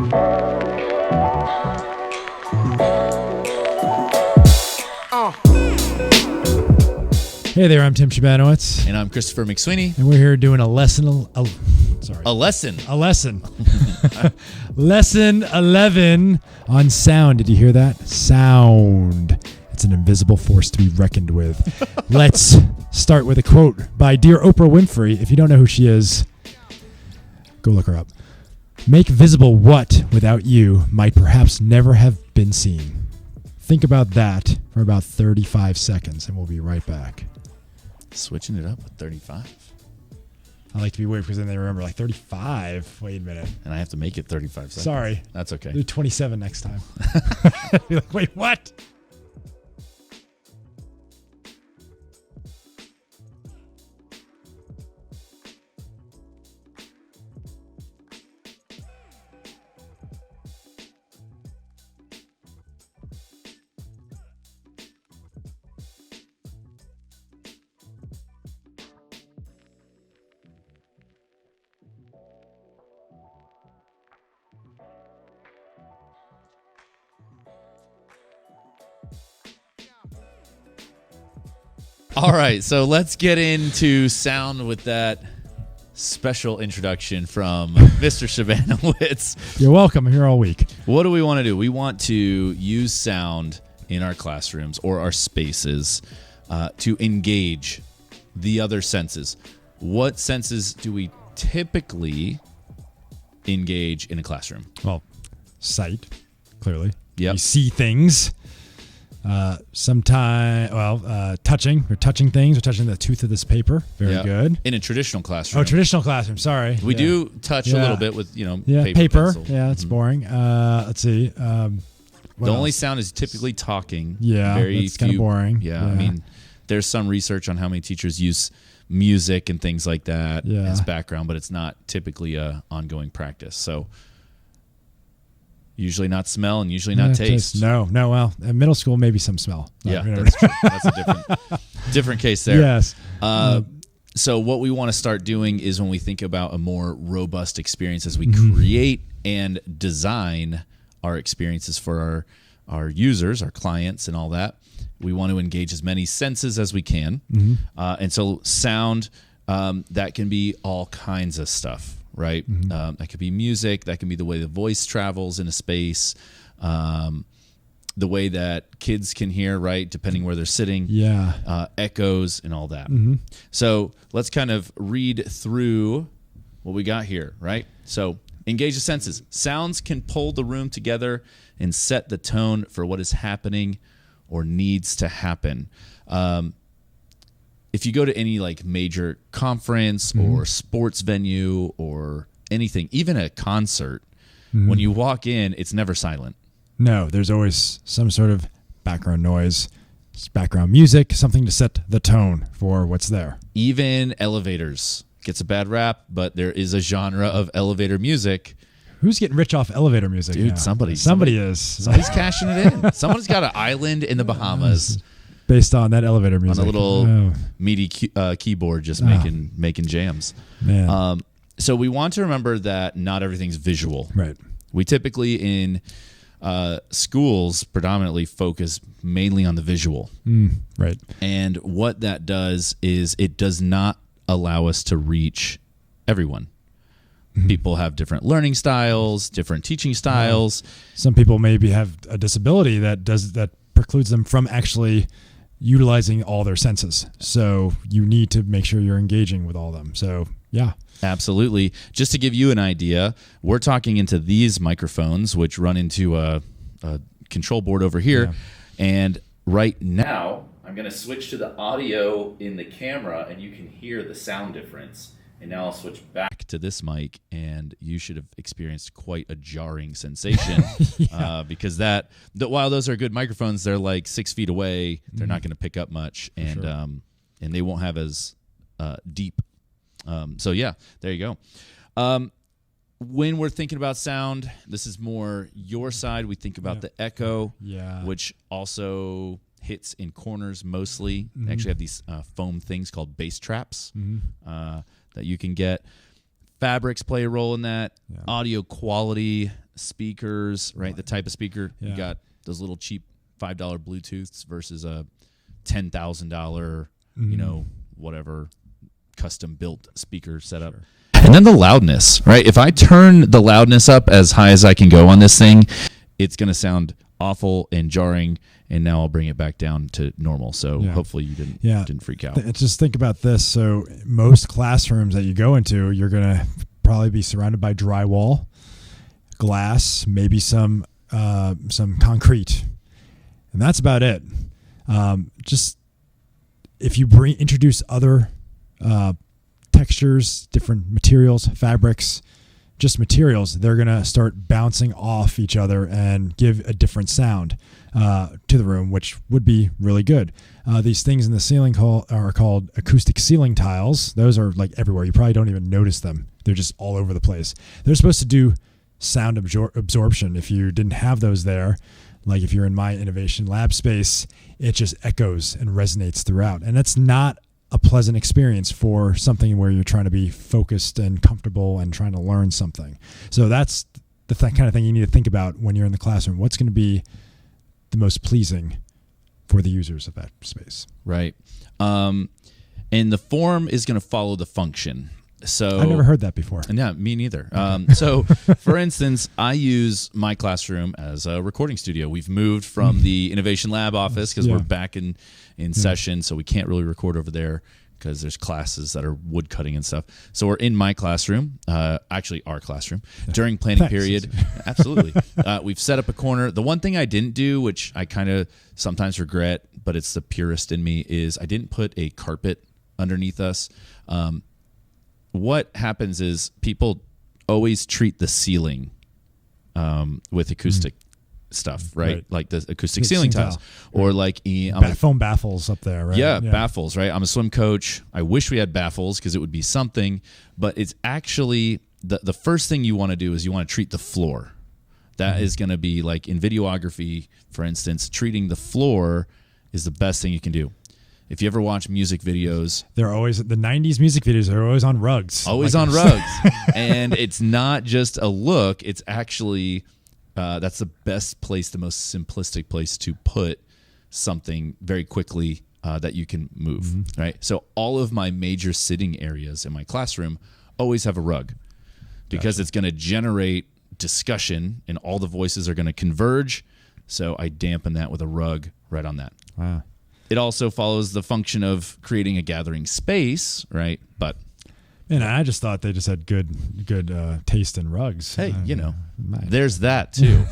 Hey there, I'm Tim Shabanowitz. And I'm Christopher McSweeney. And we're here doing a lesson. A lesson. Lesson 11 on sound. Did you hear that? Sound. It's an invisible force to be reckoned with. Let's start with a quote by dear Oprah Winfrey. If you don't know who she is, go look her up. Make visible what, without you, might perhaps never have been seen. Think about that for about 35 seconds, and we'll be right back. Switching it up with 35. I like to be weird because then they remember like 35. Wait a minute. And I have to make it 35 seconds. Sorry. That's okay. Do 27 next time. You're like, wait, what? All right, so let's get into sound with that special introduction from Mr. Shabanowitz. You're welcome. I'm here all week. What do we want to do? We want to use sound in our classrooms or our spaces to engage the other senses. What senses do we typically engage in a classroom? Well, sight, clearly. Yep. You see things. Touching. We're touching things. We're touching the tooth of this paper. Very good. In a traditional classroom. Oh, traditional classroom. Sorry. We do touch a little bit with, paper. pencil. Yeah, it's boring. Let's see. The only sound is typically talking. Yeah, it's kind of boring. Yeah, I mean, there's some research on how many teachers use music and things like that as background, but it's not typically a ongoing practice. So usually not smell and usually not taste. No. Well, in middle school, maybe some smell. That's true. That's a different case there. Yes. So what we want to start doing is when we think about a more robust experience as we create and design our experiences for our users, our clients, and all that, we want to engage as many senses as we can. And so sound, that can be all kinds of stuff. Right? That could be music. That can be the way the voice travels in a space, the way that kids can hear, right? Depending where they're sitting. Yeah. Echoes and all that. So let's kind of read through what we got here, right? So engage the senses. Sounds can pull the room together and set the tone for what is happening or needs to happen. If you go to any like major conference or sports venue or anything, even a concert, when you walk in, it's never silent. No, there's always some sort of background noise, background music, something to set the tone for what's there. Even elevators gets a bad rap, but there is a genre of elevator music. Who's getting rich off elevator music? Dude, now? somebody is. Somebody's cashing it in. Someone's got an island in the Bahamas. Based on that elevator music. On a little MIDI keyboard just making jams. Man. So we want to remember that not everything's visual. Right. We typically in schools predominantly focus mainly on the visual. Right. And what that does is it does not allow us to reach everyone. People have different learning styles, different teaching styles. Some people maybe have a disability that precludes them from actually utilizing all their senses. So you need to make sure you're engaging with all of them. So, yeah. Absolutely. Just to give you an idea, we're talking into these microphones, which run into a control board over here. Yeah. And right now, I'm going to switch to the audio in the camera, and you can hear the sound difference. And now I'll switch back to this mic, and you should have experienced quite a jarring sensation because while those are good microphones, they're like 6 feet away. They're not going to pick up much, and they won't have as deep. So yeah, there you go. When we're thinking about sound, this is more your side. We think about the echo, which also hits in corners mostly. They actually have these foam things called bass traps that you can get. Fabrics play a role in that. Audio quality, speakers, right? The type of speaker. Yeah. You got those little cheap $5 Bluetooths versus a $10,000, whatever custom built speaker setup. Sure. And then the loudness, right? If I turn the loudness up as high as I can go on this thing, it's going to sound awful and jarring. And now I'll bring it back down to normal. So hopefully you didn't freak out. Just think about this. So most classrooms that you go into, you're going to probably be surrounded by drywall, glass, maybe some concrete, and that's about it. Just if you introduce other textures, different materials, fabrics, just materials, they're going to start bouncing off each other and give a different sound to the room, which would be really good. These things in the ceiling are called acoustic ceiling tiles. Those are like everywhere. You probably don't even notice them. They're just all over the place. They're supposed to do sound absorption. If you didn't have those there, like if you're in my innovation lab space, it just echoes and resonates throughout. And that's not a pleasant experience for something where you're trying to be focused and comfortable and trying to learn something. So that's the kind of thing you need to think about when you're in the classroom. What's going to be the most pleasing for the users of that space? Right. And the form is going to follow the function. So I've never heard that before. Yeah, me neither. So, for instance, I use my classroom as a recording studio. We've moved from the Innovation Lab office because we're back in session, so we can't really record over there because there's classes that are wood cutting and stuff. So we're in my classroom, actually our classroom, during planning period. Absolutely. We've set up a corner. The one thing I didn't do, which I kind of sometimes regret, but it's the purist in me, is I didn't put a carpet underneath us. What happens is people always treat the ceiling with acoustic stuff, right? Like the acoustic ceiling tiles. Or like foam baffles up there, right? Yeah, baffles, right? I'm a swim coach. I wish we had baffles because it would be something, but it's actually the first thing you want to do is you want to treat the floor. That is going to be like in videography, for instance, treating the floor is the best thing you can do. If you ever watch music videos, they're always the 90s music videos are always on rugs. Always on rugs. And it's not just a look, it's actually that's the best place, the most simplistic place to put something very quickly that you can move, right? So all of my major sitting areas in my classroom always have a rug because it's going to generate discussion and all the voices are going to converge. So I dampen that with a rug right on that. Wow. It also follows the function of creating a gathering space, right? But and I just thought they just had good taste in rugs. Hey, there's that too.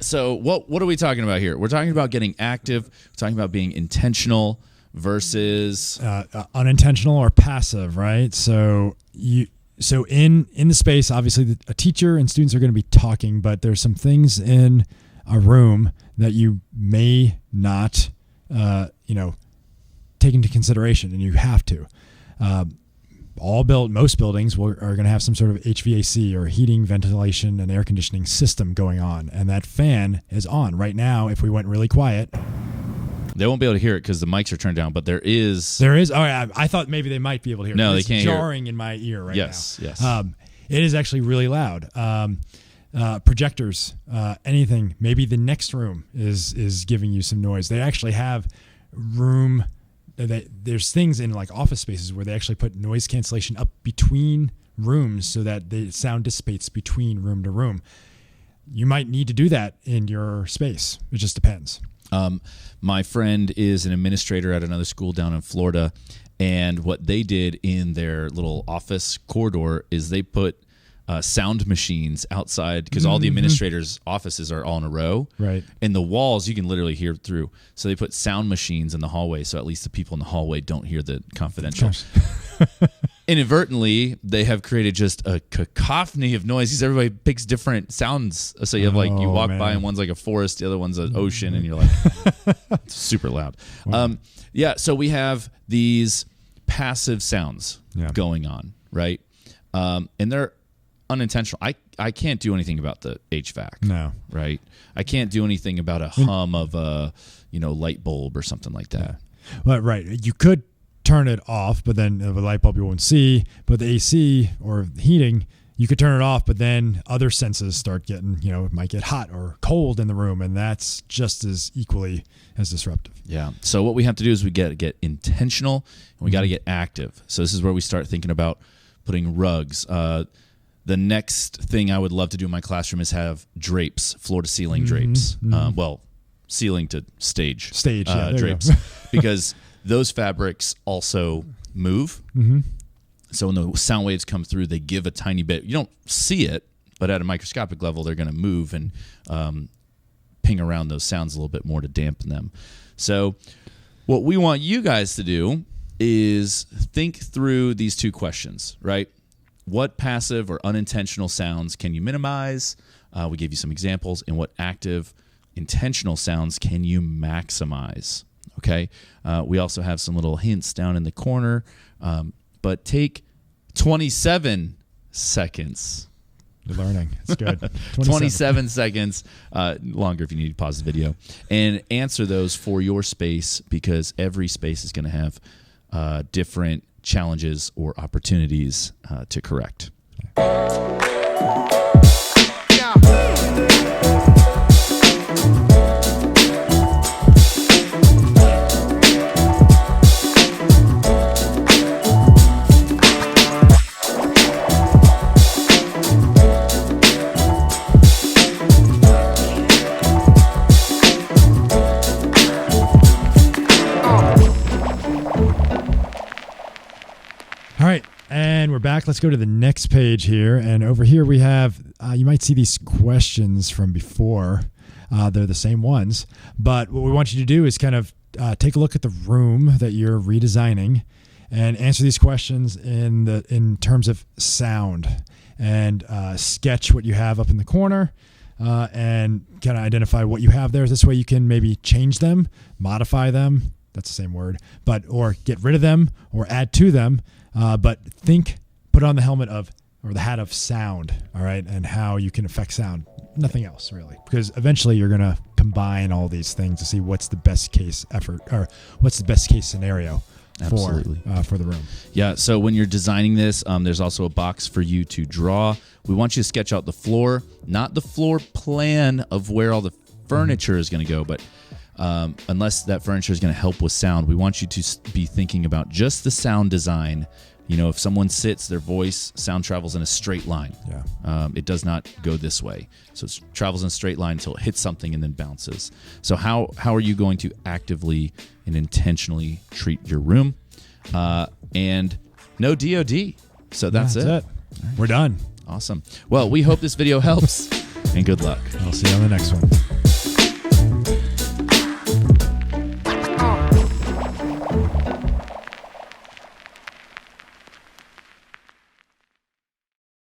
So what are we talking about here? We're talking about getting active. We're talking about being intentional versus unintentional or passive, right? So in the space, obviously a teacher and students are going to be talking, but there's some things in a room that you may not take into consideration, and you have to. Most buildings are going to have some sort of HVAC or heating, ventilation, and air conditioning system going on, and that fan is on right now. If we went really quiet, they won't be able to hear it because the mics are turned down. But there is. Oh, yeah, I thought maybe they might be able to hear it. No, they can't hear it. It's jarring in my ear right now. Yes. It is actually really loud. Projectors, anything. Maybe the next room is giving you some noise. They actually have room. There's things in like office spaces where they actually put noise cancellation up between rooms so that the sound dissipates between room to room. You might need to do that in your space. It just depends. My friend is an administrator at another school down in Florida, and what they did in their little office corridor is they put sound machines outside because all the administrators' offices are all in a row. Right. And the walls, you can literally hear through. So they put sound machines in the hallway so at least the people in the hallway don't hear the confidential. Inadvertently, they have created just a cacophony of noise because everybody picks different sounds. So you have you walk by and one's like a forest, the other one's an ocean, and you're like, it's super loud. Wow. So we have these passive sounds going on, right? And they're unintentional. I can't do anything about the HVAC. No. Right? I can't do anything about a hum of a light bulb or something like that. Well, right. You could turn it off, but then the light bulb you won't see. But the AC or heating, you could turn it off, but then other senses start getting, it might get hot or cold in the room, and that's just as equally as disruptive. Yeah. So what we have to do is we got to get intentional and we got to get active. So this is where we start thinking about putting rugs. The next thing I would love to do in my classroom is have drapes, floor to ceiling drapes. Ceiling to stage drapes, because those fabrics also move. So when the sound waves come through, they give a tiny bit. You don't see it, but at a microscopic level, they're going to move and ping around those sounds a little bit more to dampen them. So what we want you guys to do is think through these two questions, right? What passive or unintentional sounds can you minimize? We gave you some examples. And what active, intentional sounds can you maximize? Okay. We also have some little hints down in the corner. But take 27 seconds. You're learning. It's good. 27 seconds, longer if you need to pause the video, and answer those for your space, because every space is going to have different challenges or opportunities to correct. All right, and we're back. Let's go to the next page here. And over here we have, you might see these questions from before. They're the same ones. But what we want you to do is kind of take a look at the room that you're redesigning and answer these questions in terms of sound, and sketch what you have up in the corner, and kind of identify what you have there. This way you can maybe change them, modify them. That's the same word, or get rid of them or add to them. But put on the helmet or the hat of sound, all right, and how you can affect sound. Nothing else really, because eventually you're going to combine all these things to see what's the best case effort, or what's the best case scenario for the room. Yeah. So when you're designing this, there's also a box for you to draw. We want you to sketch out the floor, not the floor plan of where all the furniture is going to go, but unless that furniture is going to help with sound, we want you to be thinking about just the sound design. If someone sits, their voice, sound travels in a straight line. Yeah. It does not go this way. So it travels in a straight line until it hits something and then bounces. So how are you going to actively and intentionally treat your room? And no DOD. So that's it. Right. We're done. Awesome. Well, we hope this video helps, and good luck. I'll see you on the next one.